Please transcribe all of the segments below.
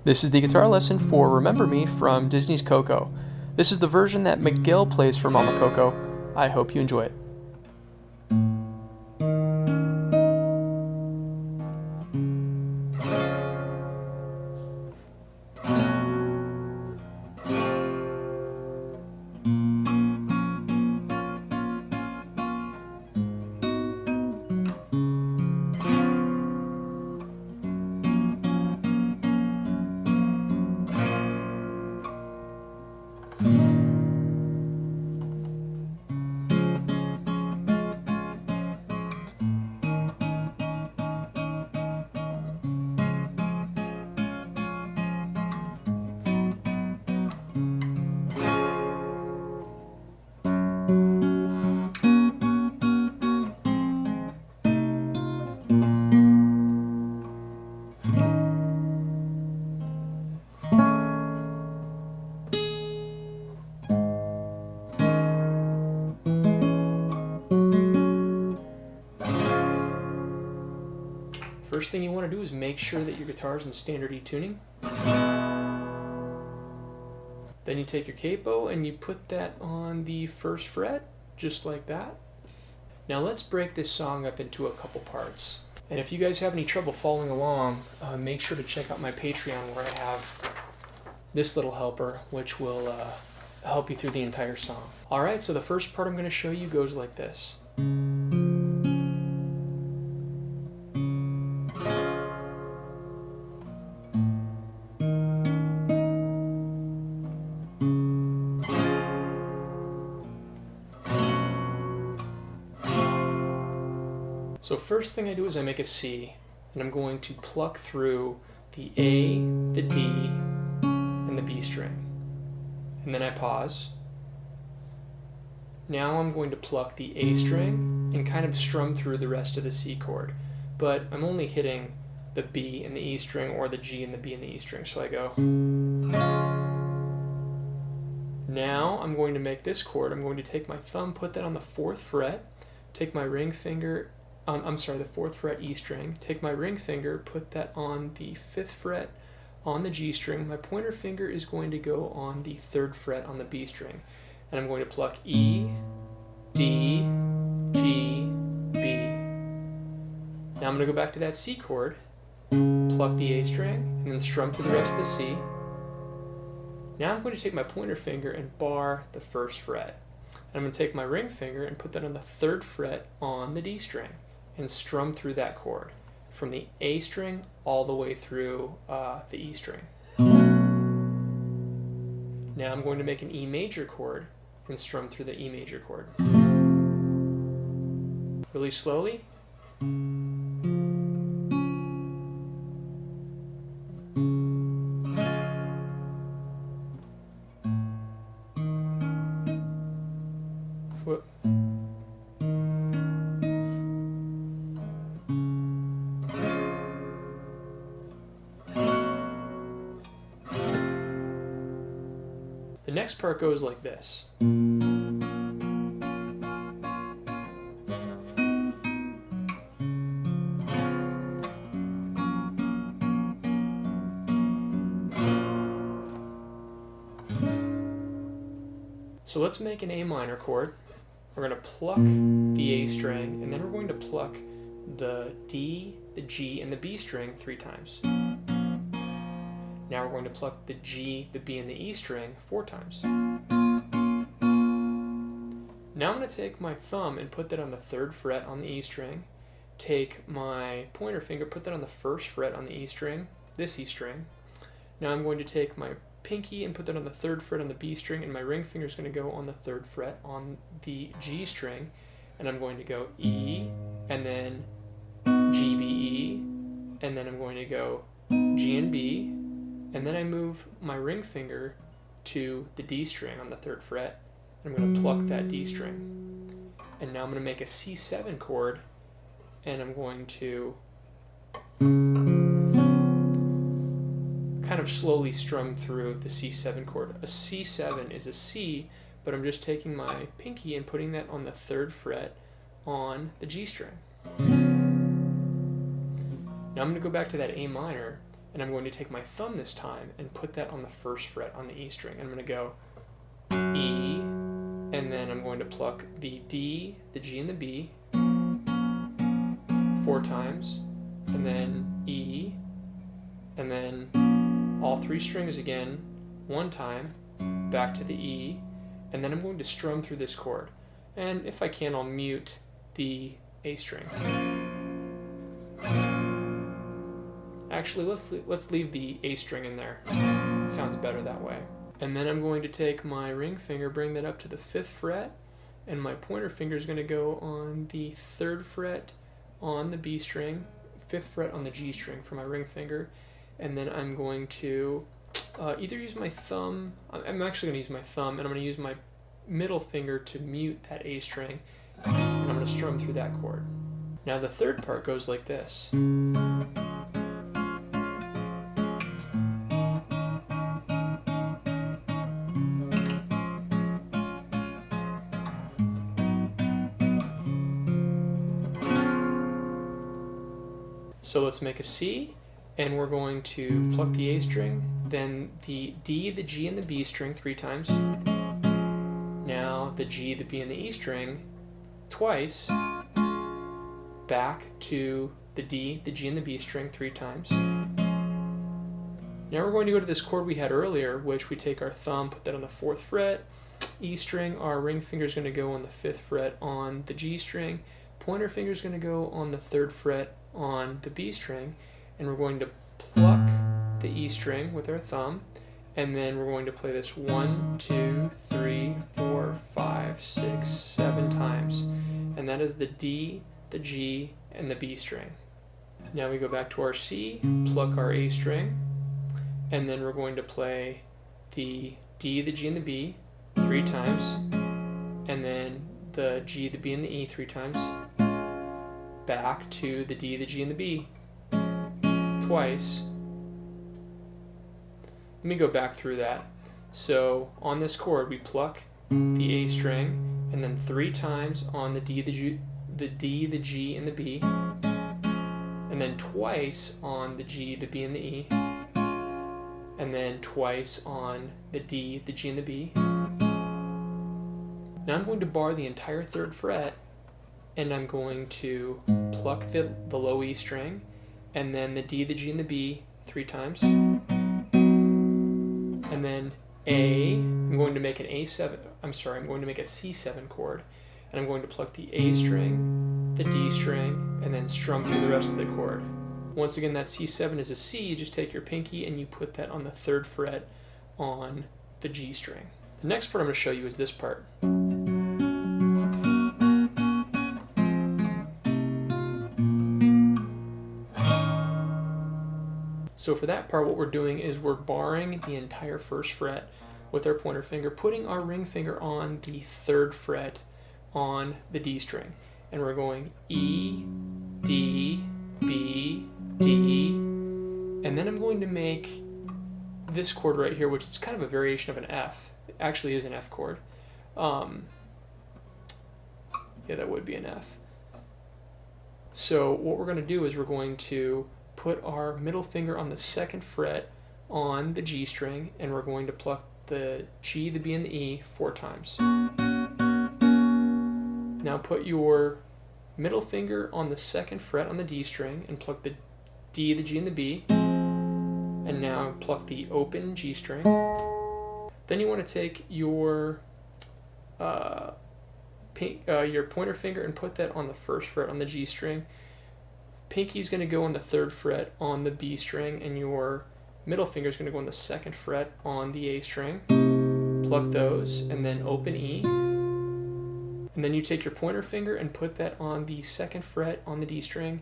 This is the guitar lesson for Remember Me from Disney's Coco. This is the version that Miguel plays for Mama Coco. I hope you enjoy it. First thing you want to do is make sure that your guitar is in standard E tuning. Then you take your capo and you put that on the first fret, just like that. Now let's break this song up into a couple parts. And if you guys have any trouble following along, make sure to check out my Patreon where I have this little helper, which will help you through the entire song. Alright, so the first part I'm going to show you goes like this. So first thing I do is I make a C, and I'm going to pluck through the A, the D, and the B string. And then I pause. Now I'm going to pluck the A string and kind of strum through the rest of the C chord. But I'm only hitting the B and the E string, or the G and the B and the E string, so I go. Now I'm going to make this chord. I'm going to take my thumb, put that on the 4th fret, take my ring finger, the 4th fret E string, take my ring finger, put that on the 5th fret on the G string. My pointer finger is going to go on the 3rd fret on the B string. And I'm going to pluck E, D, G, B. Now I'm going to go back to that C chord, pluck the A string, and then strum through the rest of the C. Now I'm going to take my pointer finger and bar the 1st fret. And I'm going to take my ring finger and put that on the 3rd fret on the D string and strum through that chord from the A string all the way through the E string. Now I'm going to make an E major chord and strum through the E major chord. Really slowly. Whoop. The next part goes like this. So let's make an A minor chord. We're going to pluck the A string, and then we're going to pluck the D, the G, and the B string 3 times. Now we're going to pluck the G, the B, and the E string 4 times. Now I'm going to take my thumb and put that on the 3rd fret on the E string, take my pointer finger, put that on the 1st fret on the E string, this E string. Now I'm going to take my pinky and put that on the 3rd fret on the B string, and my ring finger is going to go on the 3rd fret on the G string, and I'm going to go E, and then G, B, E, and then I'm going to go G and B, and then I move my ring finger to the D string on the 3rd fret, and I'm going to pluck that D string. And now I'm going to make a C7 chord, and I'm going to kind of slowly strum through the C7 chord. A C7 is a C, but I'm just taking my pinky and putting that on the 3rd fret on the G string. Now I'm going to go back to that A minor and I'm going to take my thumb this time and put that on the first fret on the E string. I'm going to go E, and then I'm going to pluck the D, the G, and the B 4 times, and then E, and then all 3 strings again 1 time, back to the E, and then I'm going to strum through this chord. And if I can, I'll mute the A string. Actually, let's leave the A string in there. It sounds better that way. And then I'm going to take my ring finger, bring that up to the 5th fret, and my pointer finger is going to go on the 3rd fret on the B string, 5th fret on the G string for my ring finger, and then I'm going to either use my thumb. I'm actually going to use my thumb, and I'm going to use my middle finger to mute that A string, and I'm going to strum through that chord. Now the 3rd part goes like this. So let's make a C, and we're going to pluck the A string, then the D, the G, and the B string 3 times. Now the G, the B, and the E string twice, back to the D, the G, and the B string 3 times. Now we're going to go to this chord we had earlier, which we take our thumb, put that on the 4th fret, E string, our ring finger is going to go on the 5th fret on the G string, pointer finger is going to go on the 3rd fret on the B string, and we're going to pluck the E string with our thumb, and then we're going to play this 1, 2, 3, 4, 5, 6, 7 times, and that is the D, the G, and the B string. Now we go back to our C, pluck our A string, and then we're going to play the D, the G, and the B 3 times, and then the G, the B, and the E 3 times, back to the D, the G, and the B twice. Let me go back through that. So on this chord we pluck the A string, and then 3 times on the D, the G, and the B, and then twice on the G, the B, and the E, and then twice on the D, the G, and the B. Now I'm going to bar the entire 3rd fret, and I'm going to pluck the low E string, and then the D, the G, and the B 3 times, and then A. I'm going to make an A7. I'm going to make a C7 chord, and I'm going to pluck the A string, the D string, and then strum through the rest of the chord. Once again, that C7 is a C. You just take your pinky and you put that on the 3rd fret on the G string. The next part I'm going to show you is this part. So for that part, what we're doing is we're barring the entire 1st fret with our pointer finger, putting our ring finger on the 3rd fret on the D string, and we're going E, D, B, D, and then I'm going to make this chord right here, which is kind of a variation of an F. It actually is an F chord. Yeah, that would be an F. So what we're going to do is we're going to put our middle finger on the 2nd fret on the G string, and we're going to pluck the G, the B, and the E 4 times. Now put your middle finger on the 2nd fret on the D string and pluck the D, the G, and the B, and now pluck the open G string. Then you want to take your pointer finger and put that on the 1st fret on the G string. Pinky's going to go on the 3rd fret on the B string, and your middle finger is going to go on the 2nd fret on the A string. Pluck those, and then open E. And then you take your pointer finger and put that on the 2nd fret on the D string,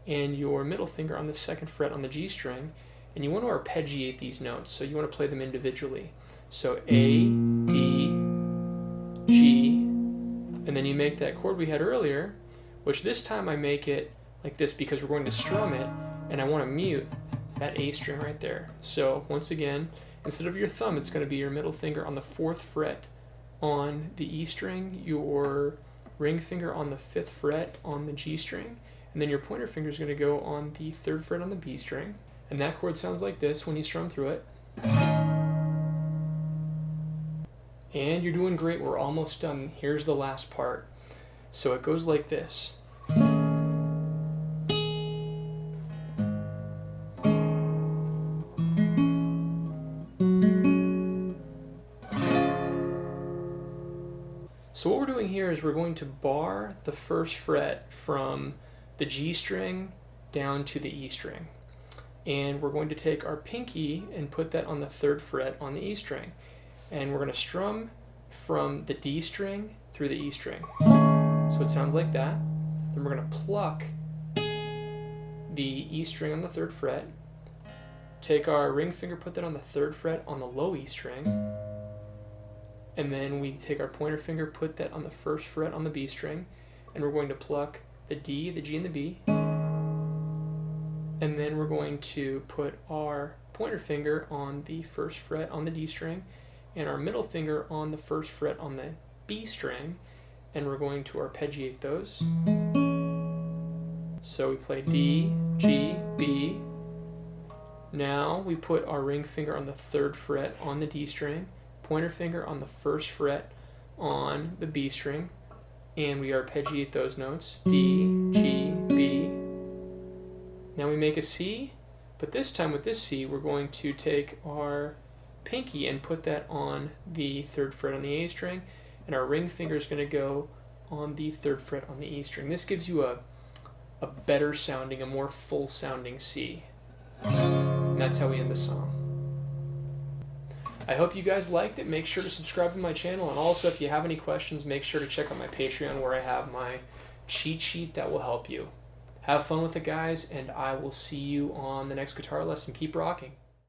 and your middle finger on the 2nd fret on the G string. And you want to arpeggiate these notes, so you want to play them individually. So A, D, G, and then you make that chord we had earlier, which this time I make it like this because we're going to strum it, and I want to mute that A string right there. So once again, instead of your thumb, it's going to be your middle finger on the 4th fret on the E string, your ring finger on the 5th fret on the G string, and then your pointer finger is going to go on the 3rd fret on the B string. And that chord sounds like this when you strum through it. And you're doing great. We're almost done. Here's the last part. So it goes like this. So what we're doing here is we're going to bar the first fret from the G string down to the E string. And we're going to take our pinky and put that on the 3rd fret on the E string. And we're going to strum from the D string through the E string. So it sounds like that. Then we're going to pluck the E string on the 3rd fret, take our ring finger, put that on the 3rd fret on the low E string, and then we take our pointer finger, put that on the 1st fret on the B string, and we're going to pluck the D, the G, and the B. And then we're going to put our pointer finger on the 1st fret on the D string, and our middle finger on the 1st fret on the B string, and we're going to arpeggiate those. So we play D, G, B. Now we put our ring finger on the 3rd fret on the D string, pointer finger on the 1st fret on the B string, and we arpeggiate those notes, D, G, B. Now we make a C, but this time with this C, we're going to take our pinky and put that on the 3rd fret on the A string, and our ring finger is going to go on the 3rd fret on the E string. This gives you a better sounding, a more full sounding C. And that's how we end the song. I hope you guys liked it. Make sure to subscribe to my channel, and also if you have any questions, make sure to check out my Patreon where I have my cheat sheet that will help you. Have fun with it, guys, and I will see you on the next guitar lesson. Keep rocking.